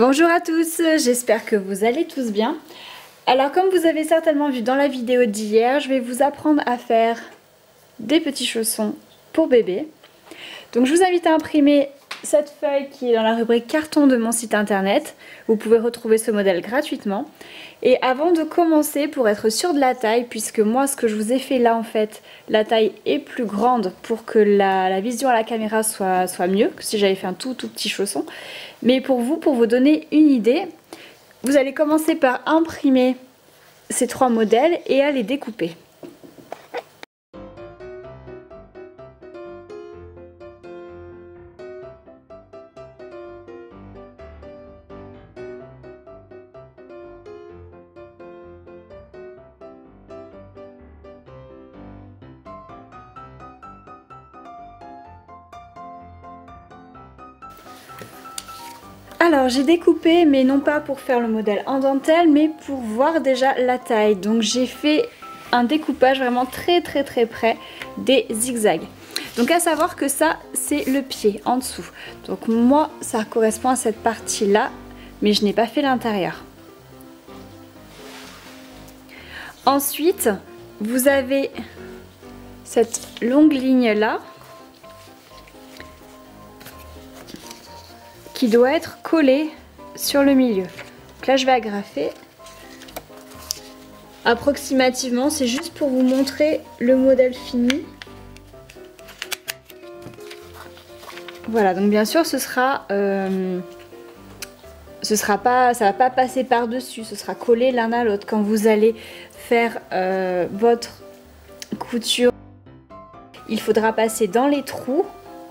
Bonjour à tous, j'espère que vous allez tous bien. Alors comme vous avez certainement vu dans la vidéo d'hier, je vais vous apprendre à faire des petits chaussons pour bébé. Donc je vous invite à imprimer cette feuille qui est dans la rubrique carton de mon site internet. Vous pouvez retrouver ce modèle gratuitement. Et avant de commencer, pour être sûr de la taille, puisque moi ce que je vous ai fait là en fait, la taille est plus grande pour que la vision à la caméra soit mieux que si j'avais fait un tout petit chausson. Mais pour vous donner une idée, vous allez commencer par imprimer ces trois modèles et à les découper. Alors j'ai découpé, mais non pas pour faire le modèle en dentelle, mais pour voir déjà la taille. Donc j'ai fait un découpage vraiment très près des zigzags. Donc à savoir que ça c'est le pied en dessous. Donc moi ça correspond à cette partie là, mais je n'ai pas fait l'intérieur. Ensuite vous avez cette longue ligne là qui doit être collé sur le milieu. Donc là je vais agrafer approximativement, c'est juste pour vous montrer le modèle fini. Voilà, donc bien sûr ça va pas passer par dessus, ce sera collé l'un à l'autre. Quand vous allez faire votre couture, il faudra passer dans les trous,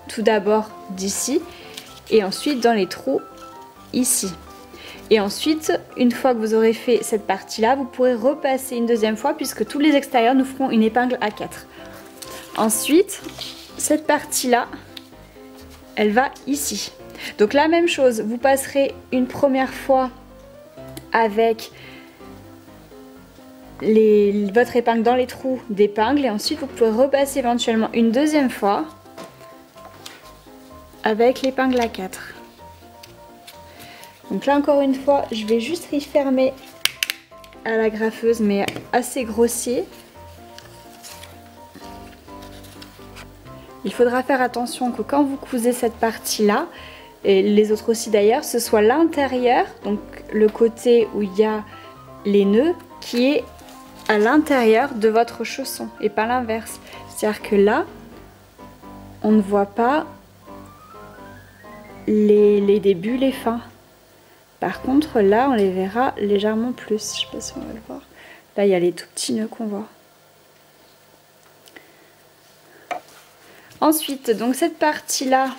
tout d'abord d'ici, et ensuite dans les trous ici. Et ensuite, une fois que vous aurez fait cette partie là, vous pourrez repasser une deuxième fois puisque tous les extérieurs nous feront une épingle à 4. Ensuite, cette partie là, elle va ici. Donc la même chose, vous passerez une première fois avec votre épingle dans les trous d'épingle et ensuite vous pouvez repasser éventuellement une deuxième fois avec l'épingle à 4. Donc là encore une fois, je vais juste refermer à la graffeuse, mais assez grossier. Il faudra faire attention que quand vous cousez cette partie-là, et les autres aussi d'ailleurs, ce soit l'intérieur, donc le côté où il y a les nœuds, qui est à l'intérieur de votre chausson et pas l'inverse. C'est-à-dire que là, on ne voit pas les débuts, les fins. Par contre là on les verra légèrement plus, je sais pas si on va le voir. Là il y a les tout petits nœuds qu'on voit. Ensuite donc cette partie là,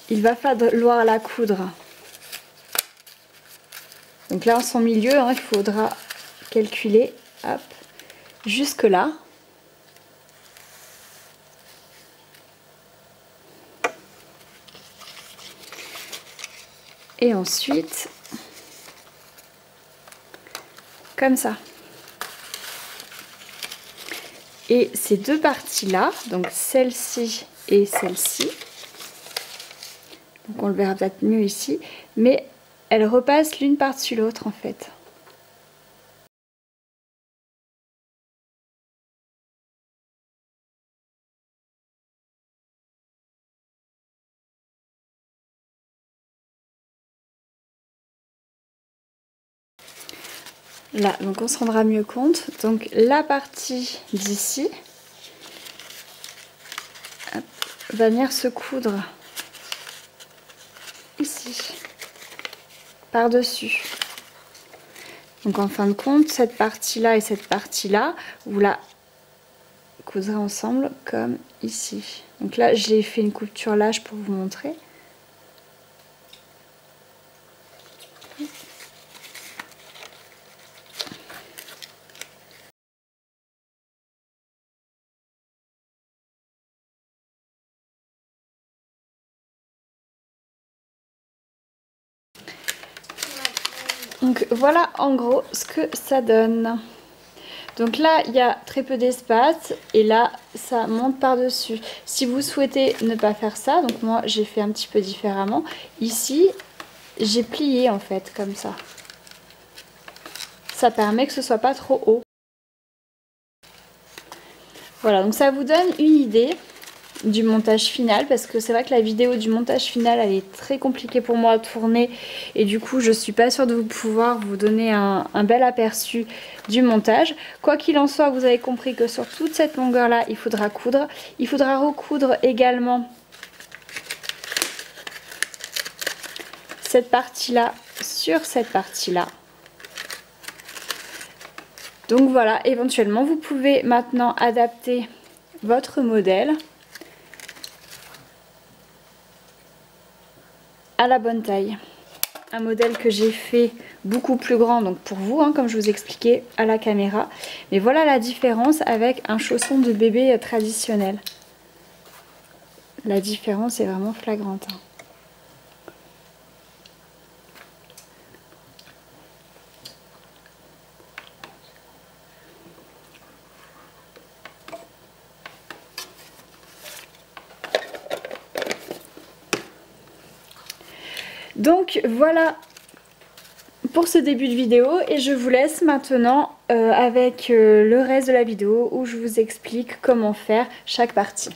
il va falloir la coudre. Donc là en son milieu hein, il faudra calculer hop, jusque là. Et ensuite, comme ça. Et ces deux parties-là, donc celle-ci et celle-ci, donc on le verra peut-être mieux ici, mais elles repassent l'une par-dessus l'autre en fait. Là, donc on se rendra mieux compte. Donc la partie d'ici va venir se coudre ici, par-dessus. Donc en fin de compte, cette partie-là et cette partie-là, vous la couserez ensemble comme ici. Donc là, j'ai fait une couture lâche pour vous montrer. Donc voilà en gros ce que ça donne. Donc là il y a très peu d'espace et là ça monte par dessus. Si vous souhaitez ne pas faire ça, donc moi j'ai fait un petit peu différemment. Ici j'ai plié en fait comme ça. Ça permet que ce soit pas trop haut. Voilà, donc ça vous donne une idée du montage final, parce que c'est vrai que la vidéo du montage final elle est très compliquée pour moi à tourner et du coup je suis pas sûre de pouvoir vous donner un bel aperçu du montage. Quoi qu'il en soit, vous avez compris que sur toute cette longueur là il faudra coudre. Il faudra recoudre également cette partie là sur cette partie là. Donc voilà, éventuellement vous pouvez maintenant adapter votre modèle à la bonne taille. Un modèle que j'ai fait beaucoup plus grand, donc pour vous, hein, comme je vous expliquais à la caméra. Mais voilà la différence avec un chausson de bébé traditionnel. La différence est vraiment flagrante. Hein. Donc voilà pour ce début de vidéo et je vous laisse maintenant avec le reste de la vidéo où je vous explique comment faire chaque partie.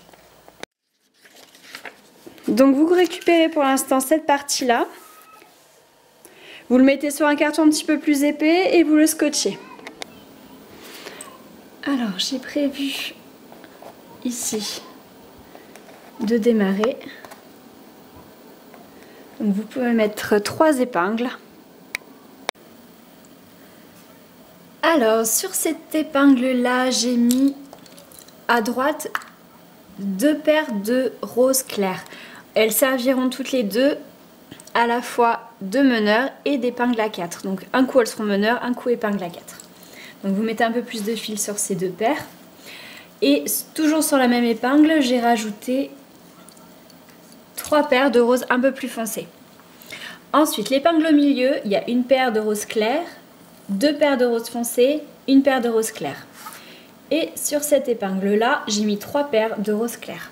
Donc vous récupérez pour l'instant cette partie là, vous le mettez sur un carton un petit peu plus épais et vous le scotchez. Alors j'ai prévu ici de démarrer. Donc vous pouvez mettre 3 épingles. Alors sur cette épingle là j'ai mis à droite 2 paires de roses claires. Elles serviront toutes les deux à la fois de meneur et d'épingle à 4. Donc un coup elles seront meneur, un coup épingle à 4. Donc vous mettez un peu plus de fil sur ces 2 paires. Et toujours sur la même épingle j'ai rajouté 3 paires de roses un peu plus foncées. Ensuite, l'épingle au milieu, il y a une paire de roses claires, 2 paires de roses foncées, une paire de roses claires. Et sur cette épingle-là, j'ai mis 3 paires de roses claires.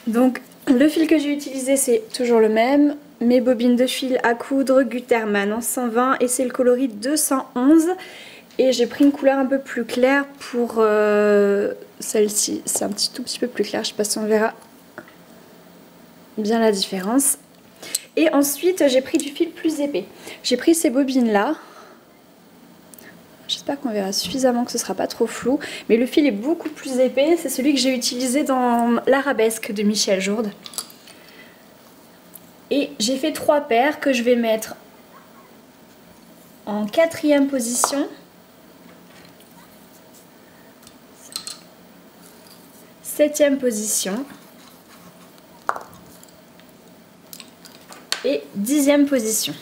Donc, le fil que j'ai utilisé, c'est toujours le même. Mes bobines de fil à coudre, Gutermann en 120 et c'est le coloris 211. Et j'ai pris une couleur un peu plus claire pour celle-ci. C'est un tout petit peu plus clair, je ne sais pas si on verra bien la différence. Et ensuite j'ai pris du fil plus épais. J'ai pris ces bobines là. J'espère qu'on verra suffisamment, que ce ne sera pas trop flou. Mais le fil est beaucoup plus épais. C'est celui que j'ai utilisé dans l'arabesque de Michel Jourde. Et j'ai fait 3 paires que je vais mettre en 4e position. 7e position. Et 10e position.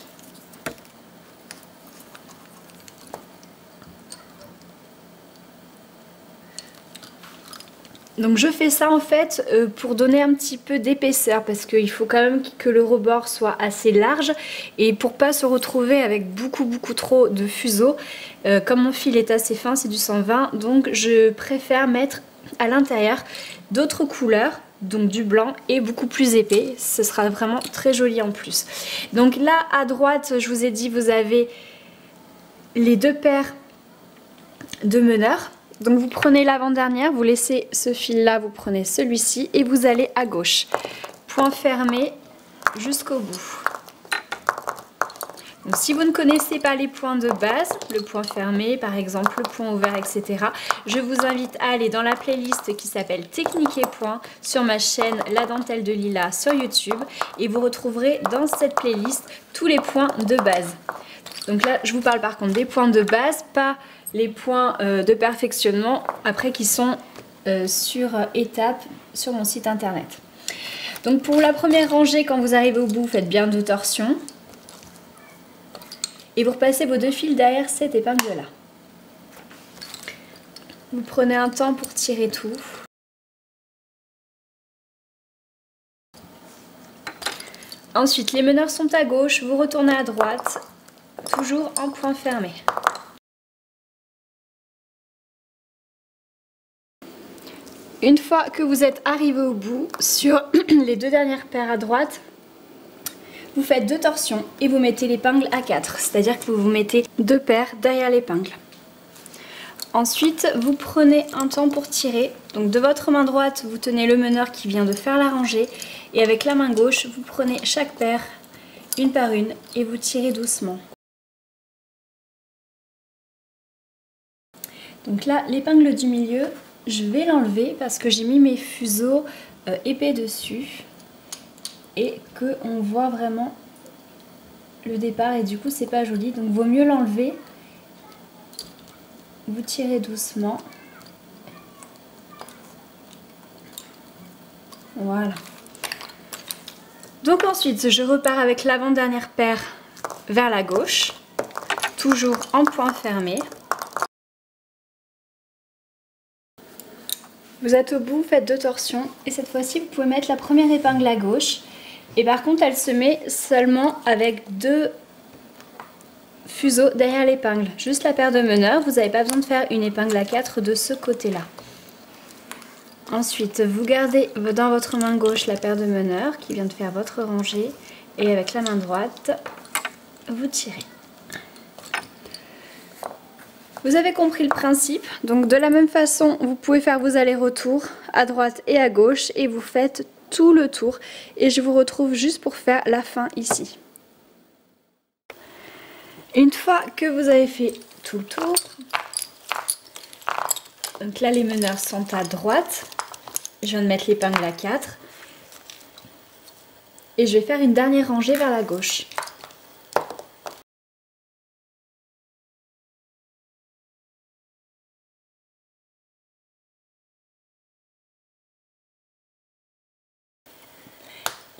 Donc je fais ça en fait pour donner un petit peu d'épaisseur parce qu'il faut quand même que le rebord soit assez large et pour pas se retrouver avec beaucoup trop de fuseaux. Comme mon fil est assez fin, c'est du 120, donc je préfère mettre à l'intérieur d'autres couleurs, donc du blanc et beaucoup plus épais. Ce sera vraiment très joli en plus. Donc là à droite, je vous ai dit, vous avez les 2 paires de meneurs. Donc vous prenez l'avant-dernière, vous laissez ce fil là, vous prenez celui-ci et vous allez à gauche. Point fermé jusqu'au bout. Donc si vous ne connaissez pas les points de base, le point fermé par exemple, le point ouvert, etc. Je vous invite à aller dans la playlist qui s'appelle Technique et Points sur ma chaîne La Dentelle de Lila sur YouTube. Et vous retrouverez dans cette playlist tous les points de base. Donc là je vous parle par contre des points de base, pas les points de perfectionnement après qui sont sur étapes sur mon site internet. Donc pour la première rangée, quand vous arrivez au bout, faites bien 2 torsions. Et vous repassez vos 2 fils derrière cette épingle là. Vous prenez un temps pour tirer tout. Ensuite les meneurs sont à gauche, vous retournez à droite, toujours en point fermé. Une fois que vous êtes arrivé au bout, sur les 2 dernières paires à droite, vous faites 2 torsions et vous mettez l'épingle à 4, c'est-à-dire que vous mettez 2 paires derrière l'épingle. Ensuite, vous prenez un temps pour tirer. Donc de votre main droite, vous tenez le meneur qui vient de faire la rangée et avec la main gauche, vous prenez chaque paire une par une et vous tirez doucement. Donc là, l'épingle du milieu, je vais l'enlever parce que j'ai mis mes fuseaux épais dessus et qu'on voit vraiment le départ et du coup c'est pas joli, donc vaut mieux l'enlever. Vous tirez doucement. Voilà. Donc ensuite, je repars avec l'avant-dernière paire vers la gauche, toujours en point fermé. Vous êtes au bout, faites 2 torsions et cette fois-ci, vous pouvez mettre la première épingle à gauche. Et par contre, elle se met seulement avec 2 fuseaux derrière l'épingle. Juste la paire de meneurs, vous n'avez pas besoin de faire une épingle à 4 de ce côté-là. Ensuite, vous gardez dans votre main gauche la paire de meneurs qui vient de faire votre rangée et avec la main droite, vous tirez. Vous avez compris le principe, donc de la même façon, vous pouvez faire vos allers-retours à droite et à gauche et vous faites tout le tour. Et je vous retrouve juste pour faire la fin ici. Une fois que vous avez fait tout le tour, donc là les meneurs sont à droite, je viens de mettre l'épingle à 4 et je vais faire une dernière rangée vers la gauche.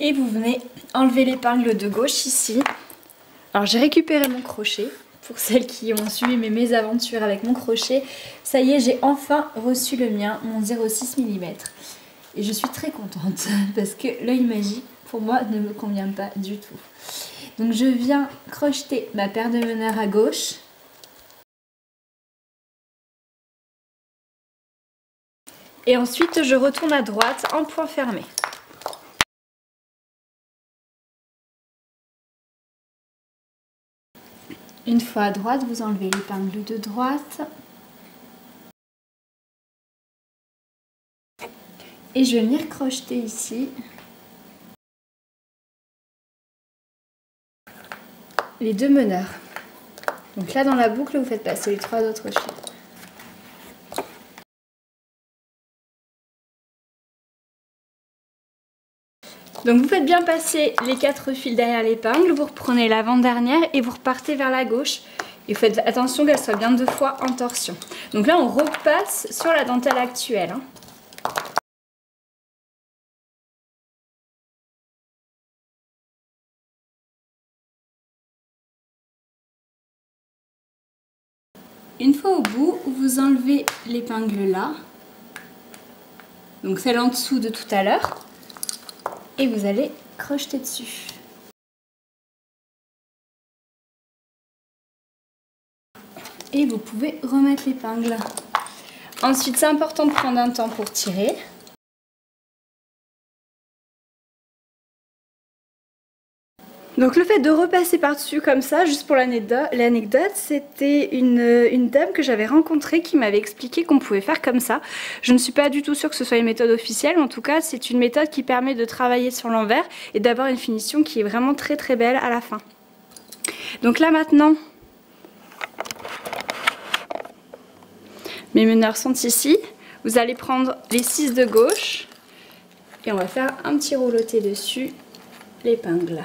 Et vous venez enlever l'épingle de gauche ici. Alors j'ai récupéré mon crochet. Pour celles qui ont suivi mes mésaventures avec mon crochet, ça y est, j'ai enfin reçu le mien, mon 0,6 mm. Et je suis très contente parce que l'œil magique, pour moi, ne me convient pas du tout. Donc je viens crocheter ma paire de meneurs à gauche. Et ensuite, je retourne à droite en point fermé. Une fois à droite, vous enlevez l'épingle de droite. Et je vais venir crocheter ici les 2 meneurs. Donc là, dans la boucle, vous faites passer les 3 autres fils. Donc vous faites bien passer les 4 fils derrière l'épingle, vous reprenez l'avant-dernière et vous repartez vers la gauche. Et faites attention qu'elle soit bien 2 fois en torsion. Donc là on repasse sur la dentelle actuelle. Une fois au bout, vous enlevez l'épingle là. Donc celle en dessous de tout à l'heure. Et vous allez crocheter dessus. Et vous pouvez remettre l'épingle. Ensuite, c'est important de prendre un temps pour tirer. Donc le fait de repasser par-dessus comme ça, juste pour l'anecdote, c'était une dame que j'avais rencontrée qui m'avait expliqué qu'on pouvait faire comme ça. Je ne suis pas du tout sûre que ce soit une méthode officielle, mais en tout cas c'est une méthode qui permet de travailler sur l'envers et d'avoir une finition qui est vraiment très très belle à la fin. Donc là maintenant, mes meneurs sont ici. Vous allez prendre les 6 de gauche et on va faire un petit rouloté dessus, l'épingle.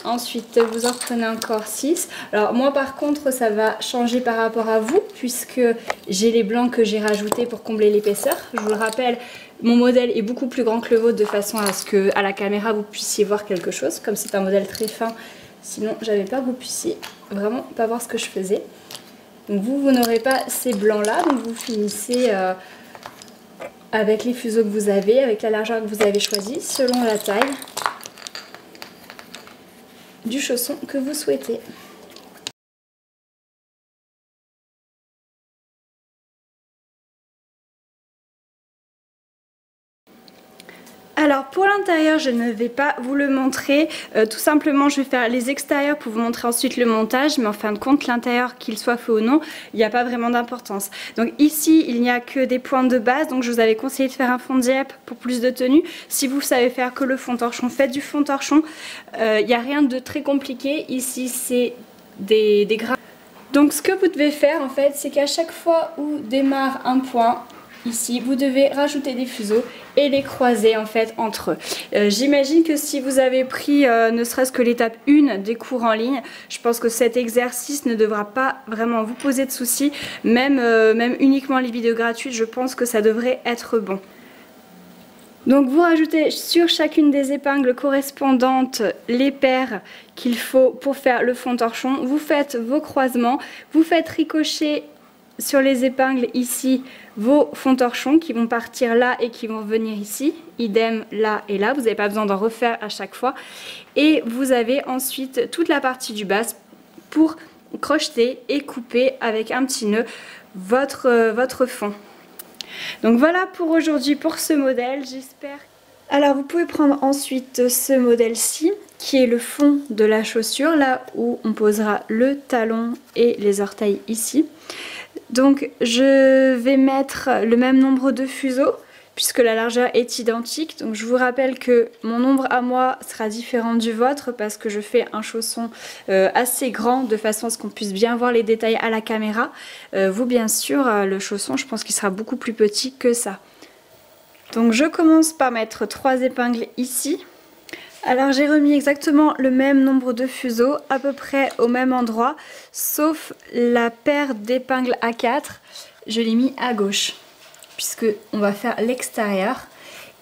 Ensuite, vous en reprenez encore 6. Alors moi par contre, ça va changer par rapport à vous puisque j'ai les blancs que j'ai rajoutés pour combler l'épaisseur. Je vous le rappelle, mon modèle est beaucoup plus grand que le vôtre de façon à ce que à la caméra vous puissiez voir quelque chose. Comme c'est un modèle très fin, sinon j'avais peur que vous puissiez vraiment pas voir ce que je faisais. Donc vous n'aurez pas ces blancs là, donc vous finissez avec les fuseaux que vous avez, avec la largeur que vous avez choisie, selon la taille du chausson que vous souhaitez. Alors pour l'intérieur je ne vais pas vous le montrer, tout simplement je vais faire les extérieurs pour vous montrer ensuite le montage, mais en fin de compte l'intérieur qu'il soit fait ou non, il n'y a pas vraiment d'importance. Donc ici il n'y a que des points de base, donc je vous avais conseillé de faire un fond diep pour plus de tenue. Si vous savez faire que le fond torchon, faites du fond torchon, il n'y a rien de très compliqué, ici c'est des gras. Donc ce que vous devez faire en fait, c'est qu'à chaque fois où démarre un point, ici, vous devez rajouter des fuseaux et les croiser en fait entre eux. J'imagine que si vous avez pris ne serait-ce que l'étape 1 des cours en ligne, je pense que cet exercice ne devra pas vraiment vous poser de soucis. Même uniquement les vidéos gratuites, je pense que ça devrait être bon. Donc vous rajoutez sur chacune des épingles correspondantes les paires qu'il faut pour faire le fond torchon. Vous faites vos croisements, vous faites ricocher sur les épingles ici vos fonds torchons qui vont partir là et qui vont venir ici, idem là et là, vous n'avez pas besoin d'en refaire à chaque fois. Et vous avez ensuite toute la partie du bas pour crocheter et couper avec un petit nœud votre fond. Donc voilà pour aujourd'hui pour ce modèle, j'espère. Alors vous pouvez prendre ensuite ce modèle-ci qui est le fond de la chaussure, là où on posera le talon et les orteils ici. Donc je vais mettre le même nombre de fuseaux puisque la largeur est identique. Donc je vous rappelle que mon nombre à moi sera différent du vôtre parce que je fais un chausson assez grand de façon à ce qu'on puisse bien voir les détails à la caméra. Vous bien sûr, le chausson je pense qu'il sera beaucoup plus petit que ça. Donc je commence par mettre 3 épingles ici. Alors j'ai remis exactement le même nombre de fuseaux à peu près au même endroit, sauf la paire d'épingles A4, je l'ai mis à gauche puisque on va faire l'extérieur,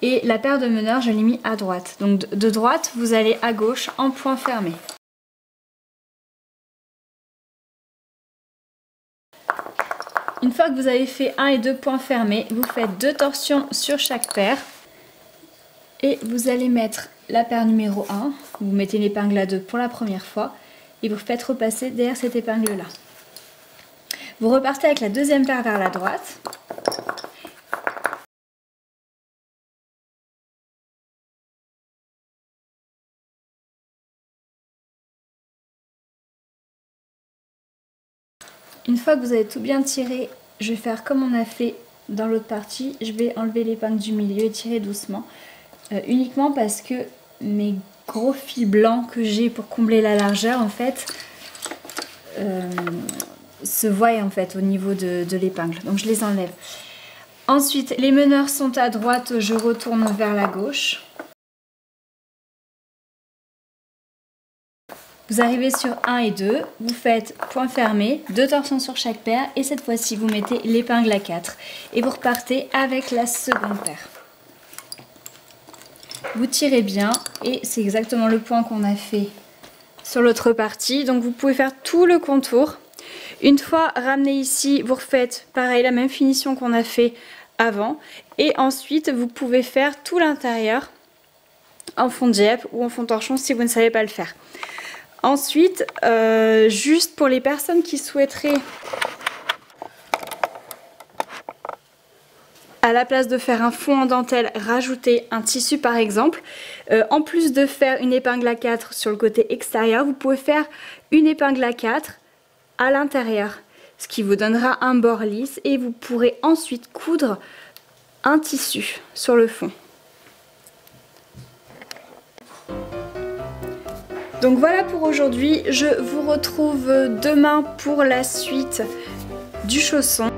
et la paire de meneurs je l'ai mis à droite. Donc de droite vous allez à gauche en point fermé. Une fois que vous avez fait 1 et 2 points fermés, vous faites 2 torsions sur chaque paire et vous allez mettre la paire numéro 1, vous mettez l'épingle à 2 pour la première fois et vous faites repasser derrière cette épingle là. Vous repartez avec la deuxième paire vers la droite. Une fois que vous avez tout bien tiré, je vais faire comme on a fait dans l'autre partie. Je vais enlever l'épingle du milieu et tirer doucement. Uniquement parce que mes gros fils blancs que j'ai pour combler la largeur en fait se voient en fait au niveau de l'épingle. Donc je les enlève. Ensuite les meneurs sont à droite, je retourne vers la gauche. Vous arrivez sur 1 et 2, vous faites point fermé, 2 torsions sur chaque paire et cette fois-ci vous mettez l'épingle à 4 et vous repartez avec la seconde paire. Vous tirez bien et c'est exactement le point qu'on a fait sur l'autre partie. Donc vous pouvez faire tout le contour. Une fois ramené ici, vous refaites pareil la même finition qu'on a fait avant. Et ensuite vous pouvez faire tout l'intérieur en fond diep ou en fond torchon si vous ne savez pas le faire. Ensuite, juste pour les personnes qui souhaiteraient, à la place de faire un fond en dentelle, rajouter un tissu par exemple, en plus de faire une épingle à 4 sur le côté extérieur, vous pouvez faire une épingle à 4 à l'intérieur, ce qui vous donnera un bord lisse et vous pourrez ensuite coudre un tissu sur le fond. Donc voilà pour aujourd'hui, je vous retrouve demain pour la suite du chausson.